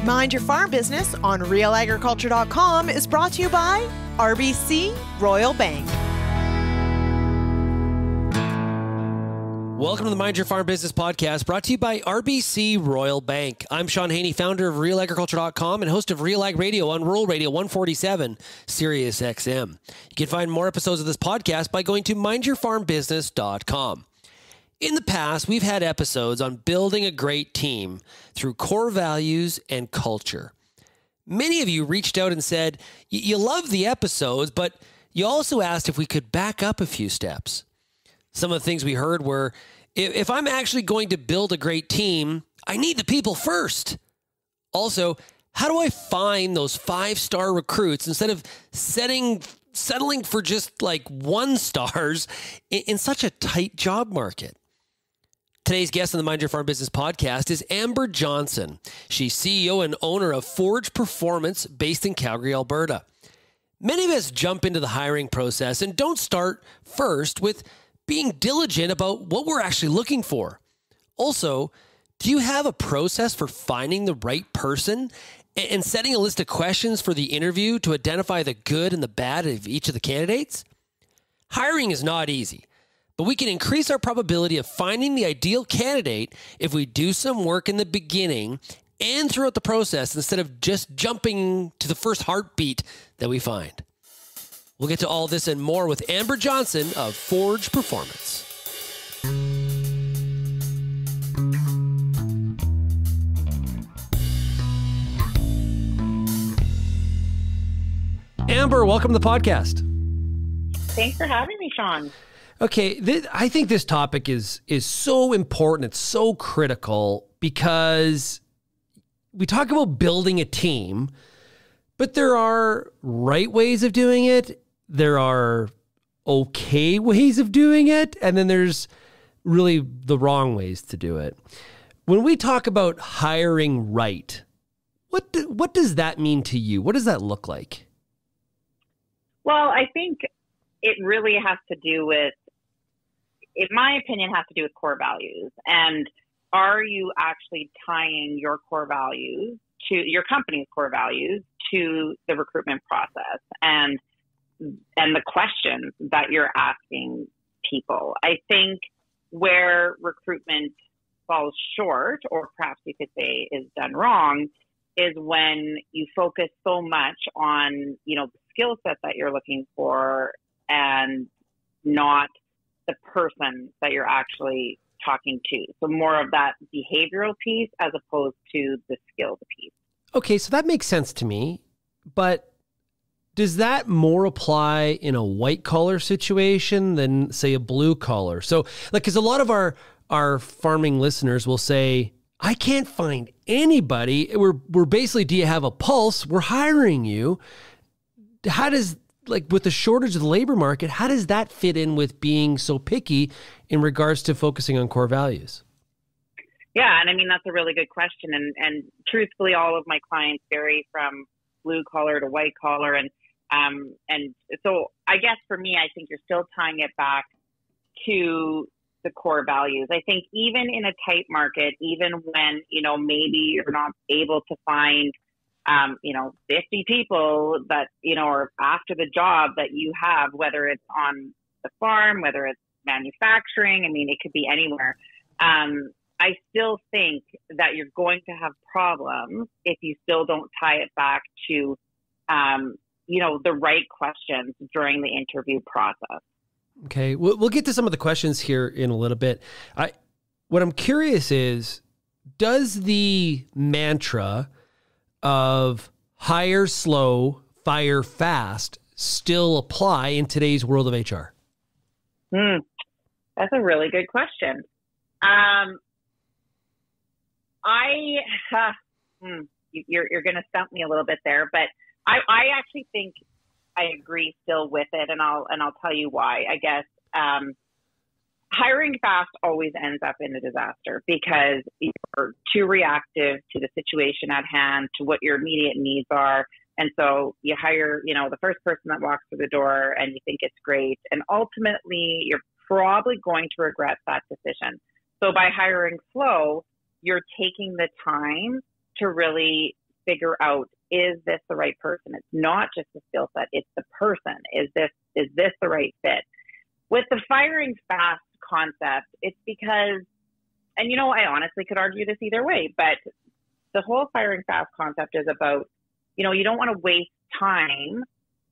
Mind Your Farm Business on realagriculture.com is brought to you by RBC Royal Bank. Welcome to the Mind Your Farm Business podcast, brought to you by RBC Royal Bank. I'm Sean Haney, founder of realagriculture.com and host of Real Ag Radio on Rural Radio 147, Sirius XM. You can find more episodes of this podcast by going to mindyourfarmbusiness.com. In the past, we've had episodes on building a great team through core values and culture. Many of you reached out and said, you love the episodes, but you also asked if we could back up a few steps. Some of the things we heard were, if I'm actually going to build a great team, I need the people first. Also, how do I find those 5-star recruits instead of settling for just like 1 stars in such a tight job market? Today's guest on the Mind Your Farm Business podcast is Amber Johnson. She's CEO and owner of Forge Performance based in Calgary, Alberta. Many of us jump into the hiring process and don't start first with being diligent about what we're actually looking for. Also, do you have a process for finding the right person and setting a list of questions for the interview to identify the good and the bad of each of the candidates? Hiring is not easy, but we can increase our probability of finding the ideal candidate if we do some work in the beginning and throughout the process instead of just jumping to the first heartbeat that we find. We'll get to all this and more with Amber Johnson of Forge Performance. Amber, welcome to the podcast. Thanks for having me, Sean. Okay, I think this topic is so important. It's so critical because we talk about building a team, but there are right ways of doing it. There are okay ways of doing it, and then there's really the wrong ways to do it. When we talk about hiring right, what does that mean to you? What does that look like? Well, I think it really has to do with, in my opinion, has to do with core values. And are you actually tying your core values to your company's core values to the recruitment process and the questions that you're asking people? I think where recruitment falls short, or perhaps you could say is done wrong, is when you focus so much on, the skill set that you're looking for and not the person that you're actually talking to. So more of that behavioral piece as opposed to the skills piece. Okay, so that makes sense to me, but does that more apply in a white collar situation than, say, a blue collar? So, because a lot of our farming listeners will say, I can't find anybody. We're basically, do you have a pulse? We're hiring you. How does, with the shortage of the labor market, how does that fit in with being so picky in regards to focusing on core values? Yeah, and I mean, that's a really good question. And truthfully, all of my clients vary from blue collar to white collar. And so I guess for me, I think you're still tying it back to the core values. I think even in a tight market, even when, maybe you're not able to find, 50 people that, are after the job that you have, whether it's on the farm, whether it's manufacturing, I mean, it could be anywhere. I still think that you're going to have problems if you still don't tie it back to, the right questions during the interview process. Okay, we'll get to some of the questions here in a little bit. What I'm curious is, does the mantra of hire slow, fire fast still apply in today's world of HR? That's a really good question. You're going to stump me a little bit there, but I actually think I agree still with it, and I'll tell you why. I guess hiring fast always ends up in a disaster because you're too reactive to the situation at hand, to what your immediate needs are. And so you hire, the first person that walks through the door and you think it's great. And ultimately, you're probably going to regret that decision. So by hiring slow, you're taking the time to really figure out, is this the right person? It's not just the skill set, it's the person. Is this the right fit? With the firing fast concept, it's because, and I honestly could argue this either way, but the whole firing fast concept is about, you don't want to waste time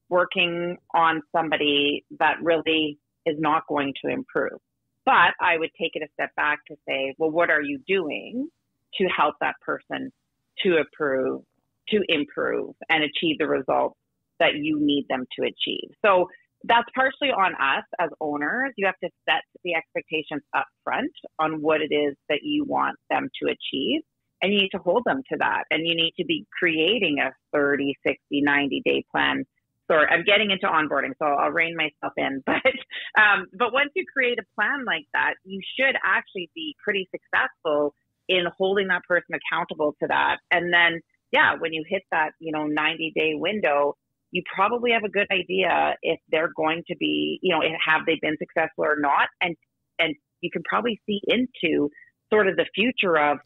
working on somebody that really is not going to improve. But I would take it a step back to say, well, what are you doing to help that person to improve and achieve the results that you need them to achieve? So that's partially on us as owners. You have to set the expectations up front on what it is that you want them to achieve. And you need to hold them to that. And you need to be creating a 30, 60, 90-day plan. Sorry, I'm getting into onboarding, so I'll rein myself in. But once you create a plan like that, you should actually be pretty successful in holding that person accountable to that. And then, when you hit that, 90-day window, you probably have a good idea if they're going to be, have they been successful or not. And you can probably see into sort of the future of,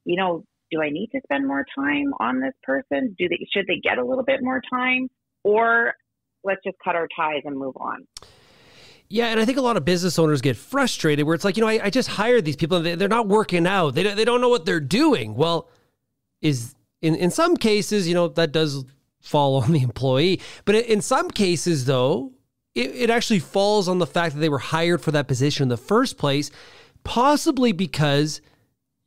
do I need to spend more time on this person? Should they get a little bit more time? Or let's just cut our ties and move on. Yeah, and I think a lot of business owners get frustrated where it's like, I just hired these people and they're not working out. They don't know what they're doing. Well, in some cases, that does fall on the employee. But in some cases, though, it actually falls on the fact that they were hired for that position in the first place, possibly because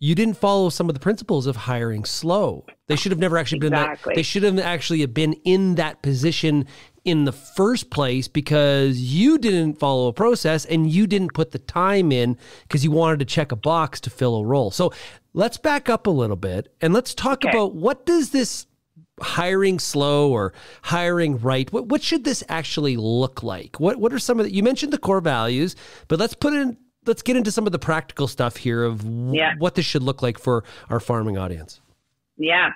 you didn't follow some of the principles of hiring slow. They should have never actually been that. They should have actually been in that position in the first place because you didn't follow a process and you didn't put the time in because you wanted to check a box to fill a role. So let's back up a little bit and let's talk about what does this hiring slow or hiring right, what should this actually look like? What are some of the, you mentioned the core values, but let's get into some of the practical stuff here of what this should look like for our farming audience. Yeah.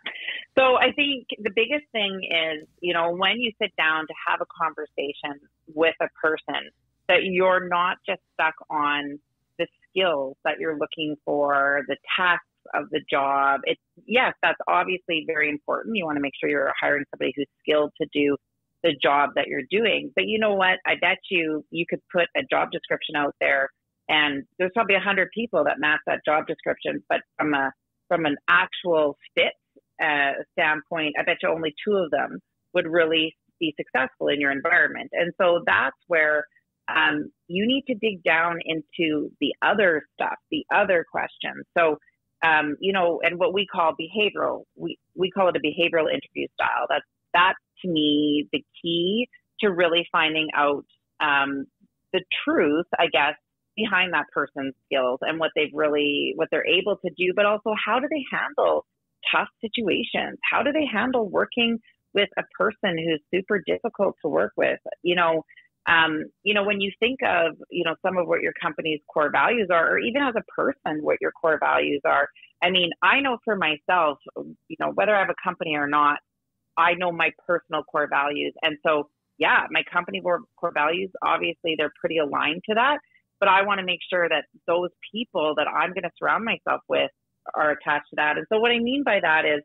So I think the biggest thing is, when you sit down to have a conversation with a person, that you're not just stuck on the skills that you're looking for, the tasks of the job. Yes, that's obviously very important. You want to make sure you're hiring somebody who's skilled to do the job that you're doing. But you know what? I bet you could put a job description out there and there's probably 100 people that match that job description, but from an actual fit standpoint, I bet you only 2 of them would really be successful in your environment. And so that's where you need to dig down into the other stuff, the other questions. So, and what we call behavioral, we call it a behavioral interview style. That's to me the key to really finding out the truth, I guess, behind that person's skills and what they're able to do, but also how do they handle tough situations? How do they handle working with a person who's super difficult to work with? When you think of, some of what your company's core values are, or even as a person, what your core values are. I mean, I know for myself, whether I have a company or not, I know my personal core values. And so, my company core values, obviously they're pretty aligned to that. But I want to make sure that those people that I'm going to surround myself with are attached to that. And so what I mean by that is,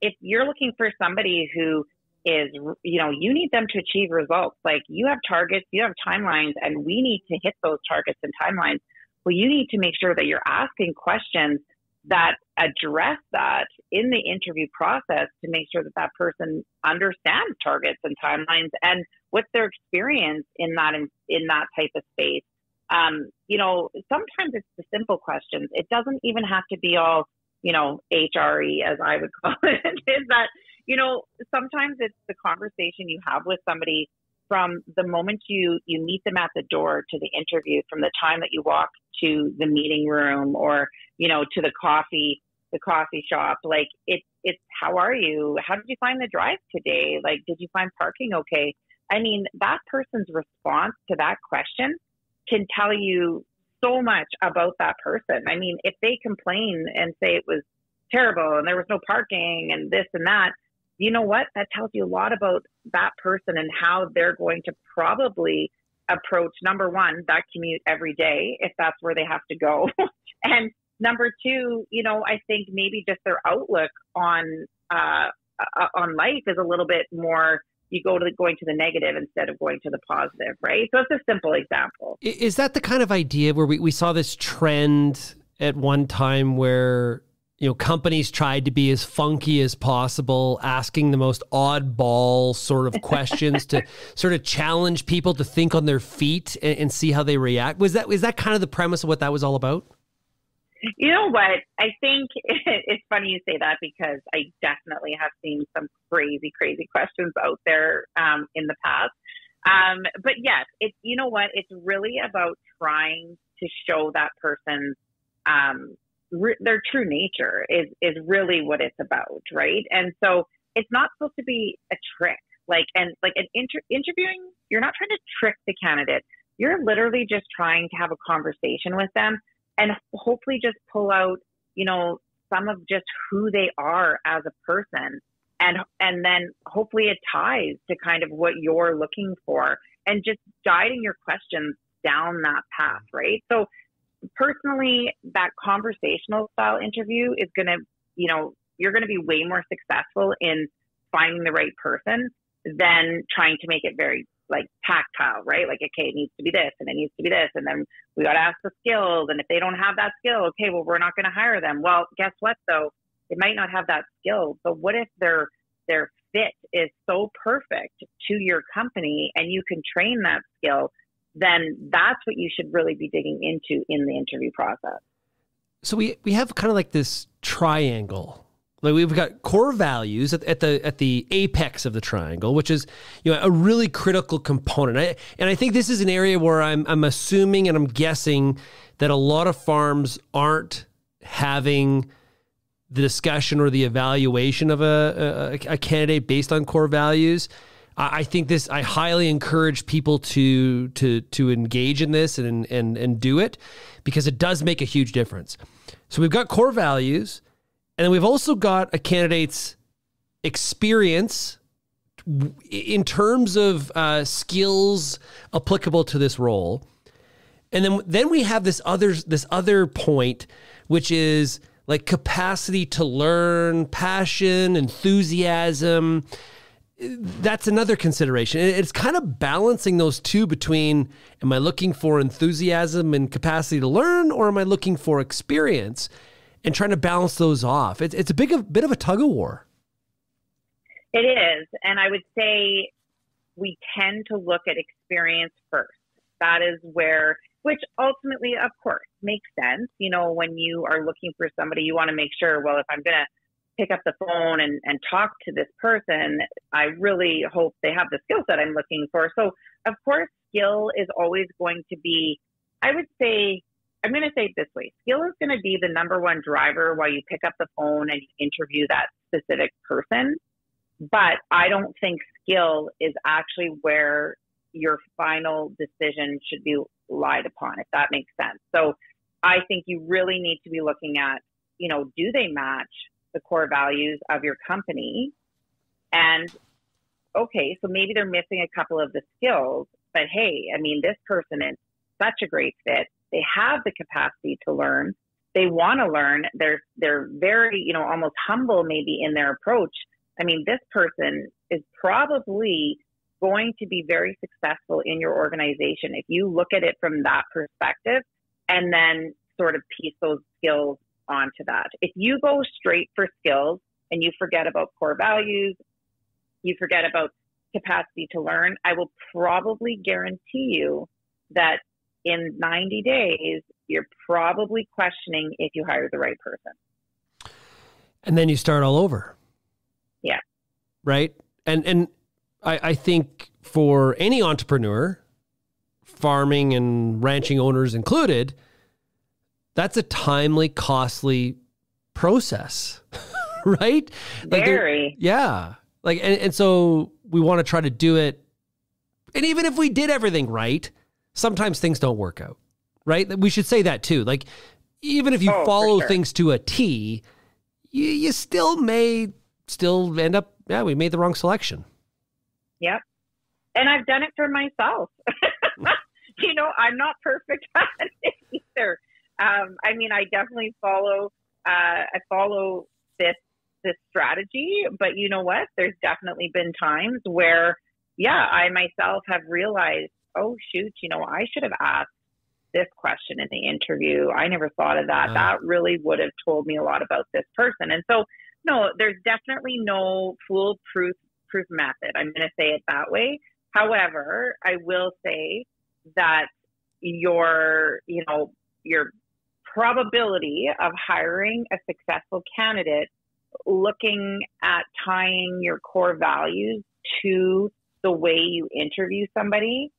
if you're looking for somebody who is, you need them to achieve results. Like you have targets, you have timelines, and we need to hit those targets and timelines. Well, you need to make sure that you're asking questions that address that in the interview process to make sure that that person understands targets and timelines and what's their experience in that type of space. Sometimes it's the simple questions. It doesn't even have to be all, HRE, as I would call it, is that, sometimes it's the conversation you have with somebody from the moment you meet them at the door to the interview, from the time that you walk to the meeting room or, to the coffee shop. Like it's how are you? How did you find the drive today? Like, did you find parking okay? I mean, that person's response to that question can tell you so much about that person. I mean, if they complain and say it was terrible and there was no parking and this and that, you know what? That tells you a lot about that person and how they're going to probably approach, number one, that commute every day, if that's where they have to go. And number two, I think maybe just their outlook on life is a little bit more, you going to the negative instead of going to the positive, right? So it's a simple example. Is that the kind of idea where we saw this trend at one time where, companies tried to be as funky as possible, asking the most oddball sort of questions to sort of challenge people to think on their feet and see how they react? Was that kind of the premise of what that was all about? You know what? I think it's funny you say that, because I definitely have seen some crazy, crazy questions out there in the past. But yes, you know what? It's really about trying to show that person's their true nature is really what it's about, right? And so it's not supposed to be a trick. Interviewing, you're not trying to trick the candidate. You're literally just trying to have a conversation with them and hopefully just pull out, some of just who they are as a person. And then hopefully it ties to kind of what you're looking for and just guiding your questions down that path, right? So personally, that conversational style interview is going to, you're going to be way more successful in finding the right person than trying to make it very tactile, right? Okay, it needs to be this and it needs to be this. And then we got to ask the skills. And if they don't have that skill, okay, well, we're not going to hire them. Well, guess what though? They might not have that skill. But what if their fit is so perfect to your company and you can train that skill? Then that's what you should really be digging into in the interview process. So we have kind of like this triangle. We've got core values at the apex of the triangle, which is a really critical component. And I think this is an area where I'm assuming and I'm guessing that a lot of farms aren't having the discussion or the evaluation of a candidate based on core values. I think I highly encourage people to engage in this and do it, because it does make a huge difference. So we've got core values, and then we've also got a candidate's experience in terms of skills applicable to this role. And then we have this other point, which is like capacity to learn, passion, enthusiasm. That's another consideration. It's kind of balancing those two between, am I looking for enthusiasm and capacity to learn, or am I looking for experience, and trying to balance those off? It's a bit of a tug of war. It is. And I would say we tend to look at experience first. That is where, which ultimately, of course, makes sense. When you are looking for somebody, you want to make sure, well, if I'm going to pick up the phone and talk to this person, I really hope they have the skill set I'm looking for. So of course, skill is always going to be, I'm going to say it this way. Skill is going to be the number one driver while you pick up the phone and you interview that specific person. But I don't think skill is actually where your final decision should be relied upon, if that makes sense. So I think you really need to be looking at, do they match the core values of your company? And okay, so maybe they're missing a couple of the skills, but hey, this person is such a great fit. They have the capacity to learn. They want to learn. They're very, almost humble maybe in their approach. This person is probably going to be very successful in your organization if you look at it from that perspective and then sort of piece those skills onto that. If you go straight for skills and you forget about core values, you forget about capacity to learn, I will probably guarantee you that in 90 days, you're probably questioning if you hired the right person. And then you start all over. Yeah. Right? And I think for any entrepreneur, farming and ranching owners included, that's a timely, costly process, right? Very. Yeah. And so we want to try to do it. And even if we did everything right, sometimes things don't work out, right? We should say that too. Even if you follow things to a T, you still may end up, we made the wrong selection. Yep. And I've done it for myself. I'm not perfect at it either. I mean, I definitely follow this strategy, but you know what? There's definitely been times where, I myself have realized, oh shoot, I should have asked this question in the interview. I never thought of that. That really would have told me a lot about this person. And so, no, there's definitely no foolproof method. I'm going to say it that way. However, I will say that your probability of hiring a successful candidate, looking at tying your core values to the way you interview somebody,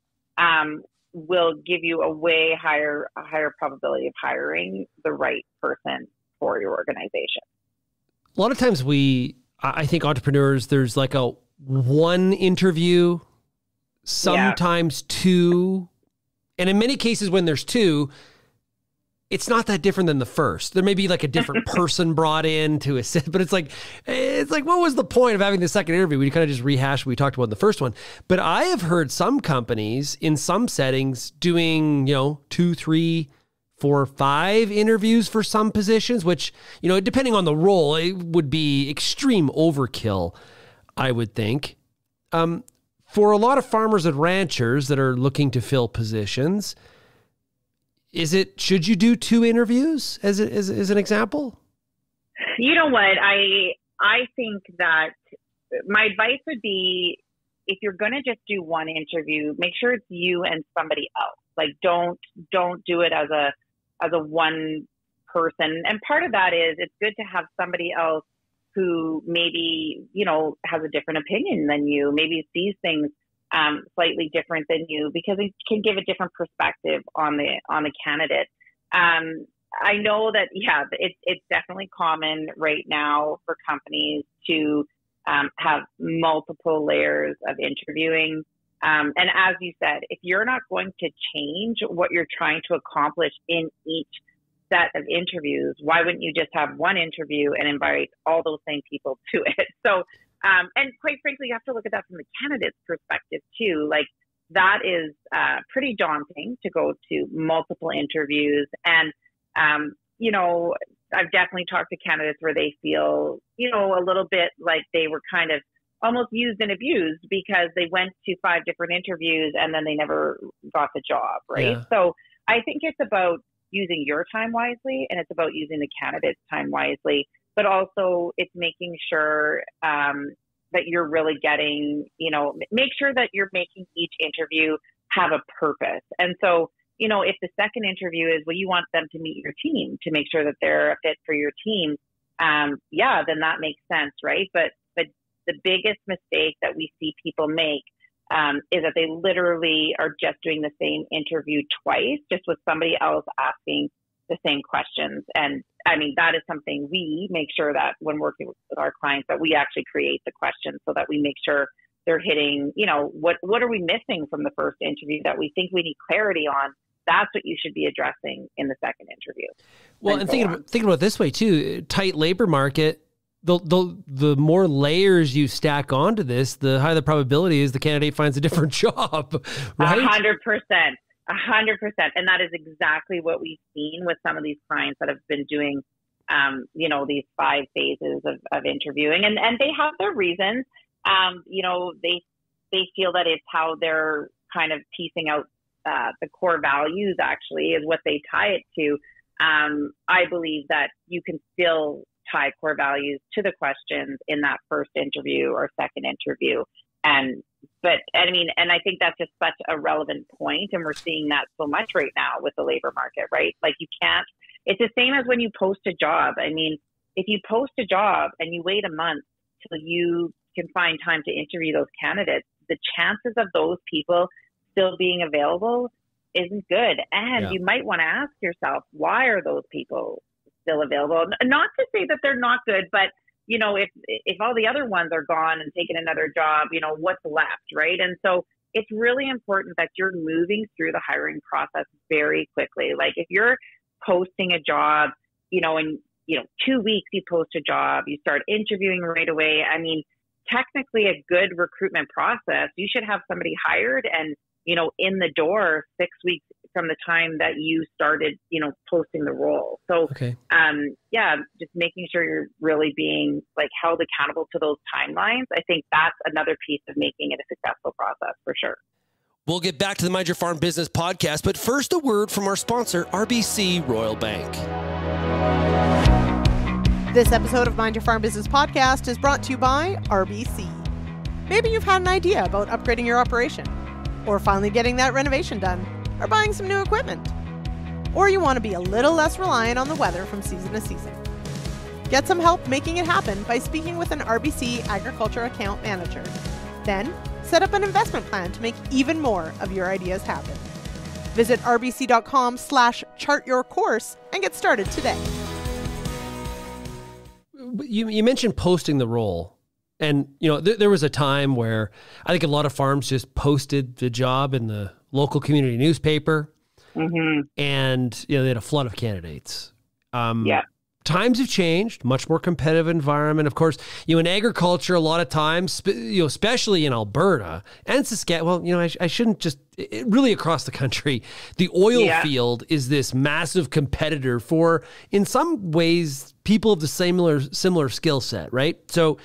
will give you a higher probability of hiring the right person for your organization. A lot of times I think entrepreneurs, there's like a one interview, sometimes two. And in many cases, when there's two, it's not that different than the first. There may be like a different person brought in to assist, but it's like, what was the point of having the second interview? We kind of just rehash what we talked about in the first one. But I have heard some companies in some settings doing, 2, 3, 4, 5 interviews for some positions, which, depending on the role, it would be extreme overkill, I would think. For a lot of farmers and ranchers that are looking to fill positions, should you do 2 interviews as an example? You know what? I think that my advice would be, if you're going to just do one interview, make sure it's you and somebody else. Like, don't do it as a one person. And part of that is, it's good to have somebody else who maybe, has a different opinion than you, maybe sees things slightly different than you, because it can give a different perspective on the candidate. I know that, it's definitely common right now for companies to have multiple layers of interviewing. And as you said, if you're not going to change what you're trying to accomplish in each set of interviews, why wouldn't you just have one interview and invite all those same people to it? So, and quite frankly, you have to look at that from the candidate's perspective too. Like, that is pretty daunting to go to multiple interviews. And, I've definitely talked to candidates where they feel, a little bit like they were kind of almost used and abused because they went to 5 different interviews and then they never got the job, right? Yeah. So I think it's about using your time wisely, and it's about using the candidate's time wisely, but also it's making sure that you're really getting, make sure that you're making each interview have a purpose. And so, if the second interview is, you want them to meet your team to make sure that they're a fit for your team, then that makes sense, right? But the biggest mistake that we see people make is that they literally are just doing the same interview twice, just with somebody else asking the same questions. And I mean, that is something we make sure that when working with our clients, that we actually create the questions so that we make sure they're hitting, what are we missing from the first interview that we think we need clarity on? That's what you should be addressing in the second interview. Well, and thinking about it this way too, tight labor market, the more layers you stack onto this, the higher the probability is the candidate finds a different job, right? 100%. 100%. And that is exactly what we've seen with some of these clients that have been doing, these 5 phases of interviewing. And they have their reasons. They feel that it's how they're kind of piecing out the core values, actually, is what they tie it to. I believe that you can still tie core values to the questions in that first interview or second interview. And I think that's just such a relevant point. And we're seeing that so much right now with the labor market, right? Like, it's the same as when you post a job. I mean, if you post a job and you wait a month till you can find time to interview those candidates, the chances of those people still being available isn't good. And you might want to ask yourself, why are those people still available? Not to say that they're not good, but if all the other ones are gone and taking another job, what's left, right? And so it's really important that you're moving through the hiring process very quickly. Like, if you're posting a job, in 2 weeks you post a job, you start interviewing right away. I mean, technically a good recruitment process, you should have somebody hired and, in the door 6 weeks from the time that you started, posting the role. So, Okay. Just making sure you're really being like held accountable to those timelines. I think that's another piece of making it a successful process for sure. We'll get back to the Mind Your Farm Business podcast, but first a word from our sponsor, RBC Royal Bank. This episode of Mind Your Farm Business podcast is brought to you by RBC. Maybe you've had an idea about upgrading your operation, or finally getting that renovation done, or buying some new equipment. Or you want to be a little less reliant on the weather from season to season. Get some help making it happen by speaking with an RBC Agriculture Account Manager. Then, set up an investment plan to make even more of your ideas happen. Visit rbc.com/chartyourcourse and get started today. You mentioned posting the role. And, there was a time where I think a lot of farms just posted the job in the local community newspaper. Mm-hmm. And, they had a flood of candidates. Yeah. Times have changed, much more competitive environment. Of course, in agriculture, a lot of times, especially in Alberta and Saskatchewan, I shouldn't just, really across the country, the oil field is this massive competitor for, in some ways, people of the similar skill set, right? So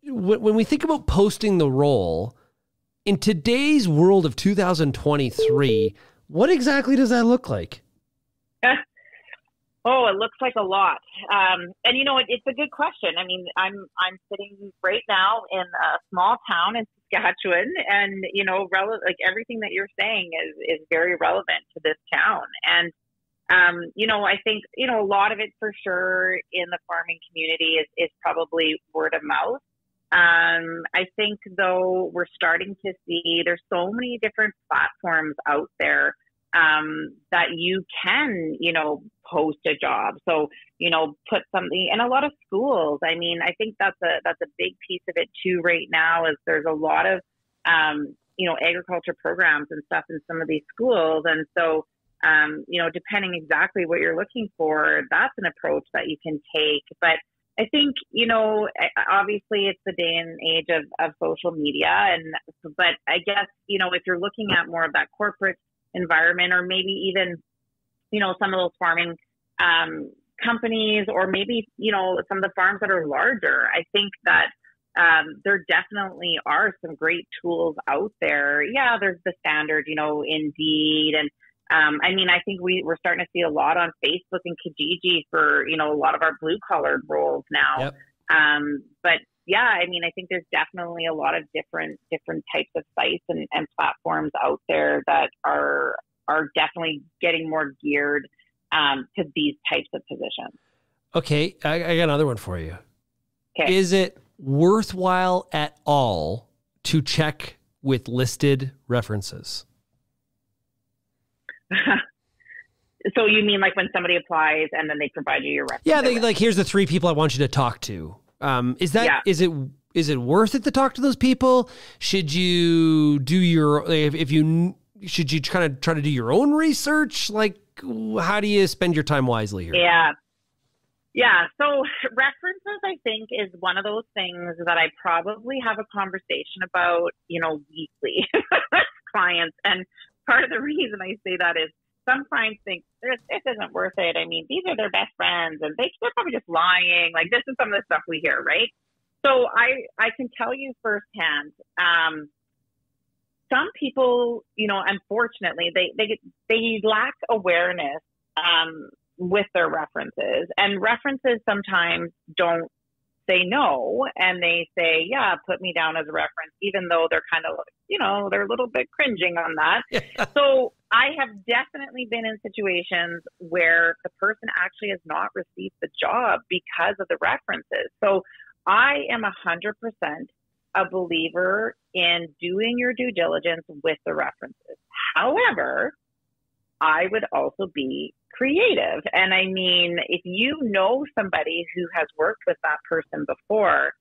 when we think about posting the role, in today's world of 2023, what exactly does that look like? Oh, it looks like a lot. And it's a good question. I mean, I'm sitting right now in a small town in Saskatchewan, and everything that you're saying is very relevant to this town. And I think a lot of it for sure in the farming community is probably word of mouth. I think though we're starting to see there's so many different platforms out there that you can, post a job. So, put something in a lot of schools. I mean, I think that's a big piece of it too right now is there's a lot of, agriculture programs and stuff in some of these schools. And so, depending exactly what you're looking for, that's an approach that you can take. But I think, obviously it's the day and age of social media. But I guess, if you're looking at more of that corporate environment, or maybe even, some of those farming companies, or maybe, some of the farms that are larger, I think that there definitely are some great tools out there. Yeah, there's the standard, Indeed. And I think we're starting to see a lot on Facebook and Kijiji for, a lot of our blue collared roles now. Yep. But yeah, I think there's definitely a lot of different types of sites and platforms out there that are definitely getting more geared to these types of positions. Okay, I got another one for you. Okay. Is it worthwhile at all to check with listed references? So you mean like when somebody applies and then they provide you your references? Yeah, here's the 3 people I want you to talk to. Is it worth it to talk to those people? Should you should you kind of try to do your own research? Like, how do you spend your time wisely here? Yeah. So references, I think, is one of those things that I probably have a conversation about, weekly with clients. And part of the reason I say that is some clients think this isn't worth it. I mean, these are their best friends and they're probably just lying. Like, this is some of the stuff we hear, right? So I can tell you firsthand, some people, unfortunately, they lack awareness with their references, and references sometimes don't say no, and they say, yeah, put me down as a reference, even though they're kind of, they're a little bit cringing on that. Yeah. So I have definitely been in situations where the person actually has not received the job because of the references. So I am 100% a believer in doing your due diligence with the references. However, I would also be creative. And I mean, if you know somebody who has worked with that person before,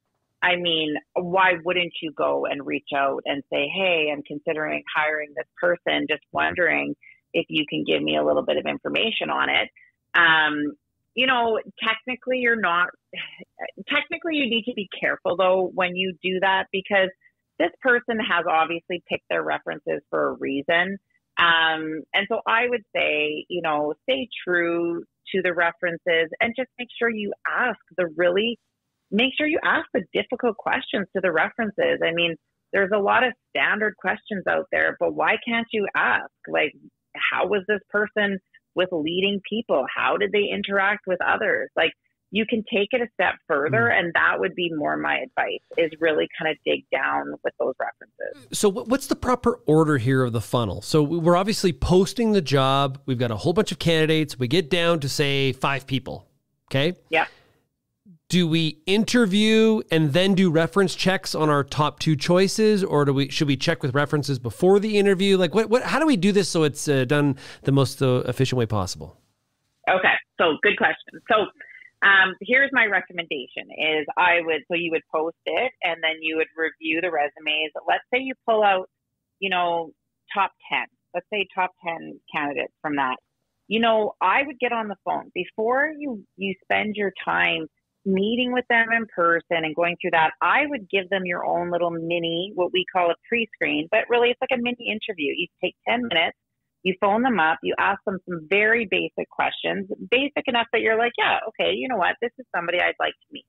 I mean, why wouldn't you go and reach out and say, hey, I'm considering hiring this person, just wondering if you can give me a little bit of information on it. Technically you need to be careful though when you do that, because this person has obviously picked their references for a reason. And so I would say, stay true to the references and just make sure you ask the difficult questions to the references. I mean, there's a lot of standard questions out there, but why can't you ask? Like, how was this person with leading people? How did they interact with others? Like, you can take it a step further, and that would be more my advice, is really kind of dig down with those references. So what's the proper order here of the funnel? So we're obviously posting the job. We've got a whole bunch of candidates. We get down to, say, 5 people, okay? Yeah. Do we interview and then do reference checks on our top 2 choices, or should we check with references before the interview? Like, how do we do this so it's done the most efficient way possible? Okay, so good question. So here's my recommendation is you would post it and then you would review the resumes. Let's say you pull out, top 10, let's say top 10 candidates from that. I would get on the phone before you spend your time meeting with them in person and going through that. I would give them your own little mini, what we call a pre-screen, but really it's like a mini interview. You take 10 minutes. You phone them up, you ask them some very basic questions, basic enough that you're like, yeah, okay, you know what, this is somebody I'd like to meet.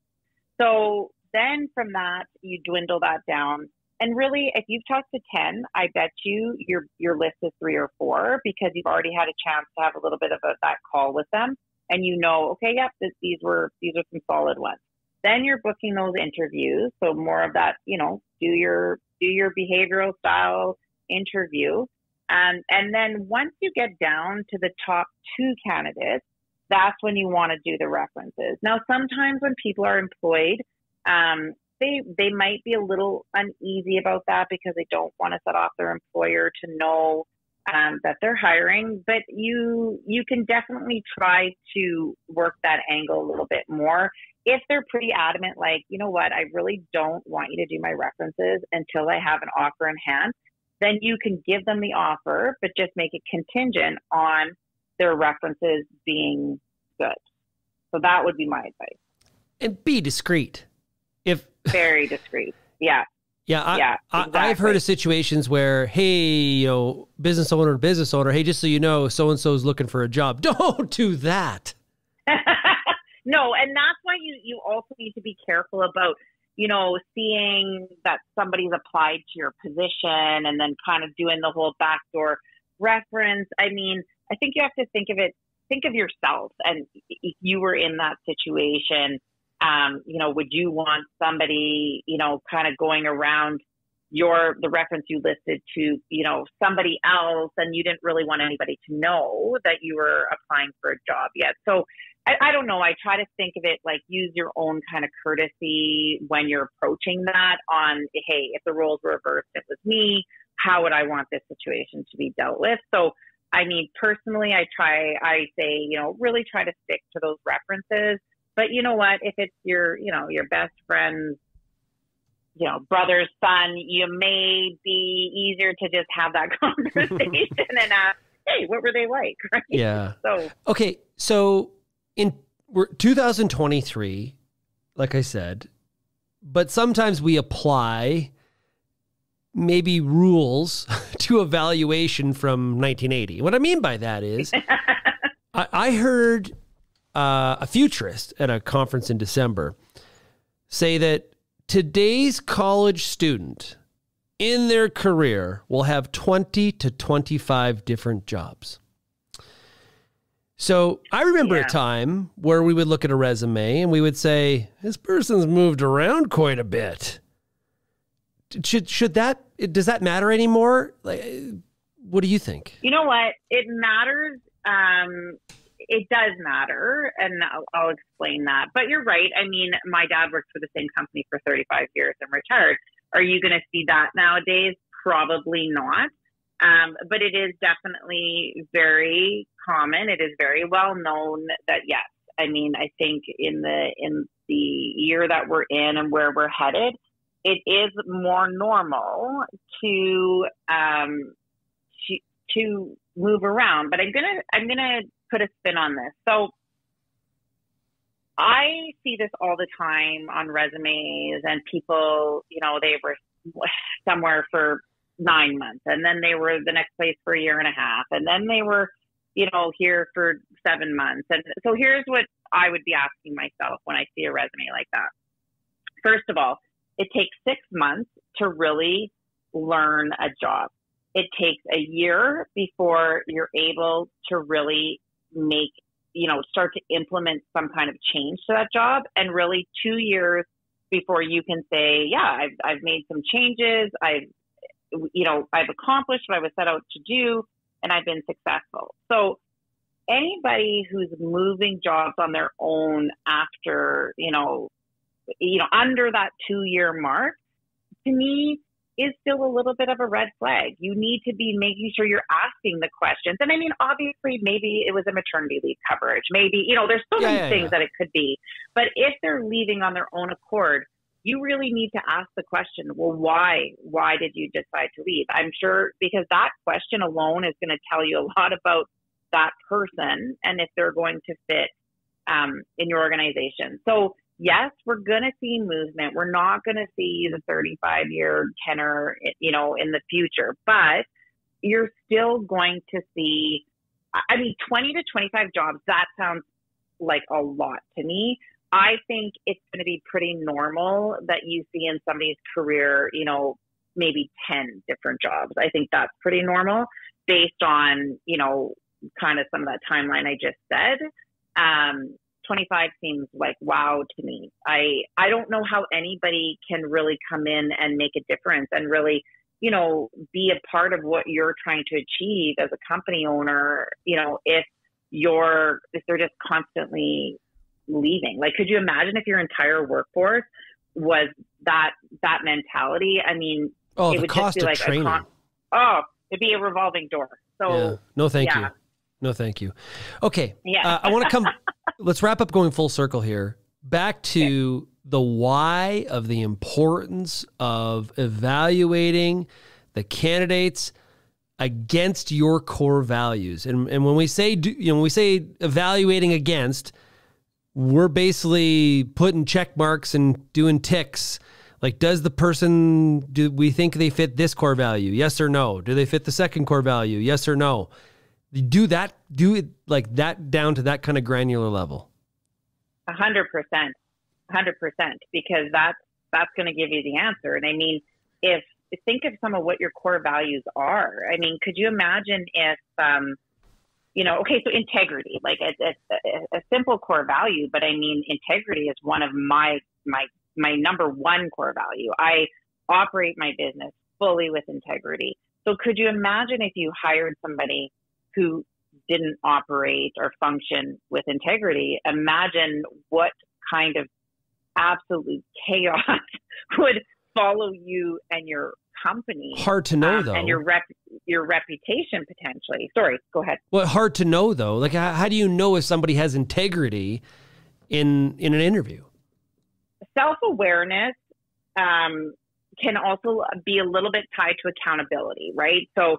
So then from that, you dwindle that down. And really, if you've talked to 10, I bet you your list is 3 or 4 because you've already had a chance to have a little bit of that call with them. And okay, yep, these are some solid ones. Then you're booking those interviews. So more of that, do your behavioral style interview. And then once you get down to the top 2 candidates, that's when you want to do the references. Now, sometimes when people are employed, they might be a little uneasy about that because they don't want to set off their employer to know that they're hiring. But you can definitely try to work that angle a little bit more. If they're pretty adamant, like, you know what, I really don't want you to do my references until I have an offer in hand, then you can give them the offer, but just make it contingent on their references being good. So that would be my advice. And be discreet. Very discreet. Yeah. Yeah. Exactly. I've heard of situations where, hey, business owner, hey, just so you know, so-and-so is looking for a job. Don't do that. No. And that's why you also need to be careful about, seeing that somebody's applied to your position and then kind of doing the whole backdoor reference. I mean, I think you have to think of yourself. And if you were in that situation, would you want somebody, kind of going around the reference you listed to, somebody else, and you didn't really want anybody to know that you were applying for a job yet. So I don't know. I try to think of it like use your own kind of courtesy when you're approaching that on, hey, if the roles were reversed, it was me, how would I want this situation to be dealt with? So, I mean, personally, I say, really try to stick to those references. But you know what, if it's your best friend's, brother's son, you may be easier to just have that conversation and ask, hey, what were they like? Right? Yeah. So, okay. So we're 2023, like I said, but sometimes we apply maybe rules to evaluation from 1980. What I mean by that is I heard a futurist at a conference in December say that today's college student in their career will have 20 to 25 different jobs. So I remember a time where we would look at a resume and we would say, this person's moved around quite a bit. Does that matter anymore? Like, what do you think? You know what? It matters. It does matter, and I'll explain that. But you're right. I mean, my dad worked for the same company for 35 years and retired. Are you going to see that nowadays? Probably not. But it is definitely very common. It is very well known that, yes, I mean, I think in the year that we're in and where we're headed, it is more normal to move around. But I'm gonna put a spin on this. So I see this all the time on resumes, and people, they were somewhere for 9 months, and then they were the next place for a year and a half, and then they were, here for 7 months. And so here's what I would be asking myself when I see a resume like that. First of all, it takes 6 months to really learn a job. It takes a year before you're able to really start to implement some kind of change to that job, and really 2 years before you can say, yeah, I've made some changes. I've accomplished what I was set out to do, and I've been successful. So anybody who's moving jobs on their own after, under that 2-year mark, to me, is still a little bit of a red flag. You need to be making sure you're asking the questions. And I mean, obviously, maybe it was a maternity leave coverage. Maybe, there's so many things that it could be. But if they're leaving on their own accord, you really need to ask the question, well, why? Why did you decide to leave? I'm sure because that question alone is going to tell you a lot about that person and if they're going to fit in your organization. So yes, we're going to see movement. We're not going to see the 35-year tenor, in the future, but you're still going to see, 20 to 25 jobs. That sounds like a lot to me. I think it's going to be pretty normal that you see in somebody's career, maybe 10 different jobs. I think that's pretty normal based on, kind of some of that timeline I just said. 25 seems like wow to me. I don't know how anybody can really come in and make a difference and really, be a part of what you're trying to achieve as a company owner, if they're just constantly leaving. Like, could you imagine if your entire workforce was that mentality? I mean, it would just be like training. It'd be a revolving door. So yeah. No, thank you. No, thank you. Okay. Yeah. I want to come, let's wrap up going full circle here. Back to the why of the importance of evaluating the candidates against your core values. And when we say, when we say evaluating against, we're basically putting check marks and doing ticks. Like, do we think they fit this core value? Yes or no? Do they fit the second core value? Yes or no? Do it like that down to that kind of granular level. 100%, because that's going to give you the answer. And I mean, think of some of what your core values are. I mean, could you imagine if, so integrity, like a simple core value, but I mean, integrity is one of my number one core value. I operate my business fully with integrity. So could you imagine if you hired somebody who didn't operate or function with integrity? Imagine what kind of absolute chaos would follow you and your company. Hard to know, though. And your reputation potentially. Sorry, go ahead. Well, hard to know, though. Like, how do you know if somebody has integrity in an interview? Self-awareness can also be a little bit tied to accountability, right? So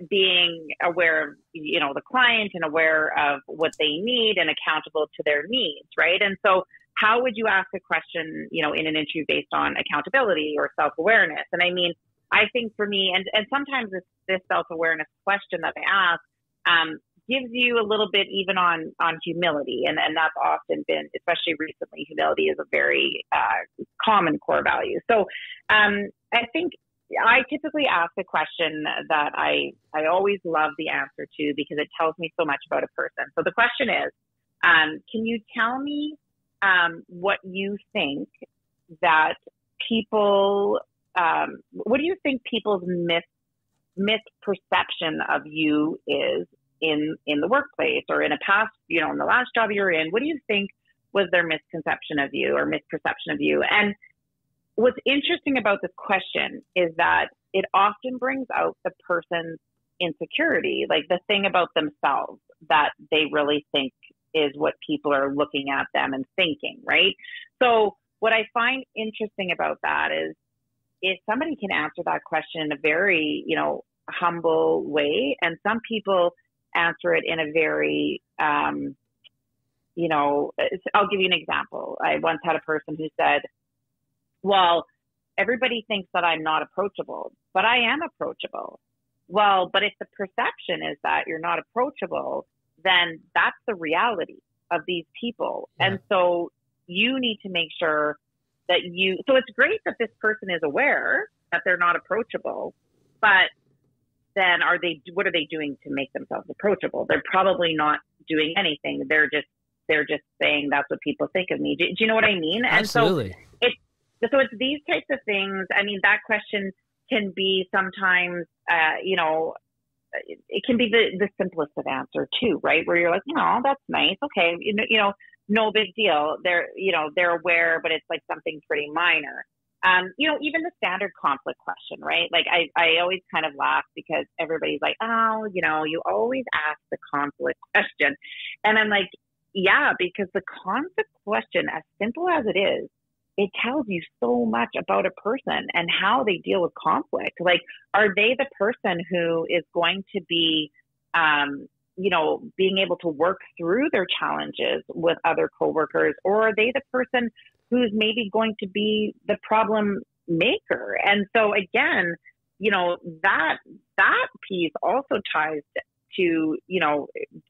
being aware of, the client and aware of what they need and accountable to their needs, right? And so how would you ask a question, in an interview based on accountability or self-awareness? And I mean, I think for me, and sometimes this self-awareness question that I ask gives you a little bit even on humility. And that's often been, especially recently, humility is a very common core value. So I think I typically ask a question that I always love the answer to because it tells me so much about a person. So the question is, can you tell me what you think that people, what do you think people's misperception of you is in the workplace or in a past, in the last job you're in? What do you think was their misconception of you or misperception of you? And what's interesting about this question is that it often brings out the person's insecurity, like the thing about themselves that they really think is what people are looking at them and thinking, right? So what I find interesting about that is if somebody can answer that question in a very, humble way, and some people answer it in a very, I'll give you an example. I once had a person who said, well, everybody thinks that I'm not approachable, but I am approachable. Well, but if the perception is that you're not approachable, then that's the reality of these people. Yeah. And so you need to make sure that so it's great that this person is aware that they're not approachable, but then what are they doing to make themselves approachable? They're probably not doing anything. They're just saying that's what people think of me. Do you know what I mean? Absolutely. And so it's these types of things. I mean, that question can be sometimes, it can be the simplest of answer too, right? Where you're like, that's nice. Okay. No big deal. They're aware, but it's like something pretty minor. Even the standard conflict question, right? Like I always kind of laugh because everybody's like, you always ask the conflict question. And I'm like, yeah, because the conflict question, as simple as it is, it tells you so much about a person and how they deal with conflict. Like, are they the person who is going to be, being able to work through their challenges with other coworkers, or are they the person who's maybe going to be the problem maker? And so again, that piece also ties to,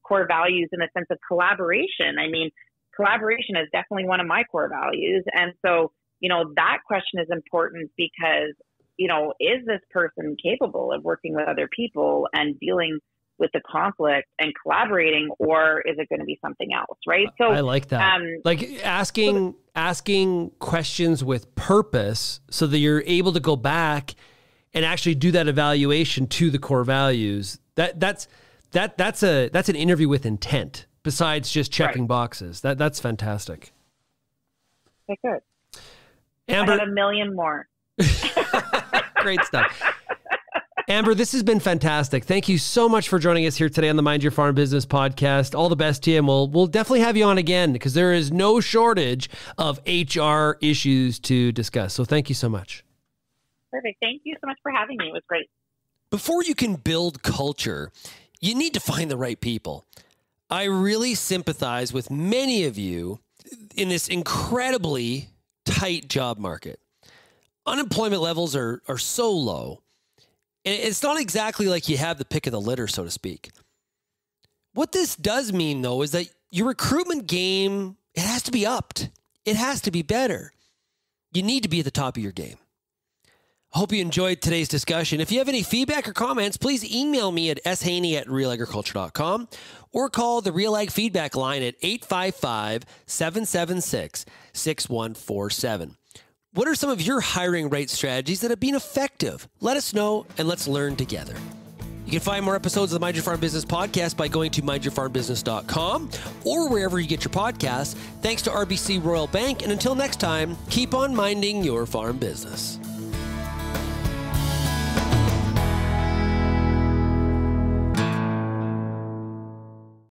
core values in the sense of collaboration. I mean, collaboration is definitely one of my core values. And so, that question is important because, is this person capable of working with other people and dealing with the conflict and collaborating, or is it going to be something else? Right. So I like that. Like asking questions with purpose so that you're able to go back and actually do that evaluation to the core values. That's an interview with intent besides just checking boxes. That's fantastic. Okay, good. Amber, I have a million more. Great stuff. Amber, this has been fantastic. Thank you so much for joining us here today on the Mind Your Farm Business podcast. All the best to you, and we'll definitely have you on again because there is no shortage of HR issues to discuss. So thank you so much. Perfect. Thank you so much for having me. It was great. Before you can build culture, you need to find the right people. I really sympathize with many of you in this incredibly tight job market. Unemployment levels are so low. And it's not exactly like you have the pick of the litter, so to speak. What this does mean, though, is that your recruitment game, it has to be upped. It has to be better. You need to be at the top of your game. I hope you enjoyed today's discussion. If you have any feedback or comments, please email me at shaney@realagriculture.com or call the Real Ag Feedback line at 855-776-6147. What are some of your hiring rate strategies that have been effective? Let us know, and let's learn together. You can find more episodes of the Mind Your Farm Business podcast by going to mindyourfarmbusiness.com or wherever you get your podcasts. Thanks to RBC Royal Bank, and until next time, keep on minding your farm business.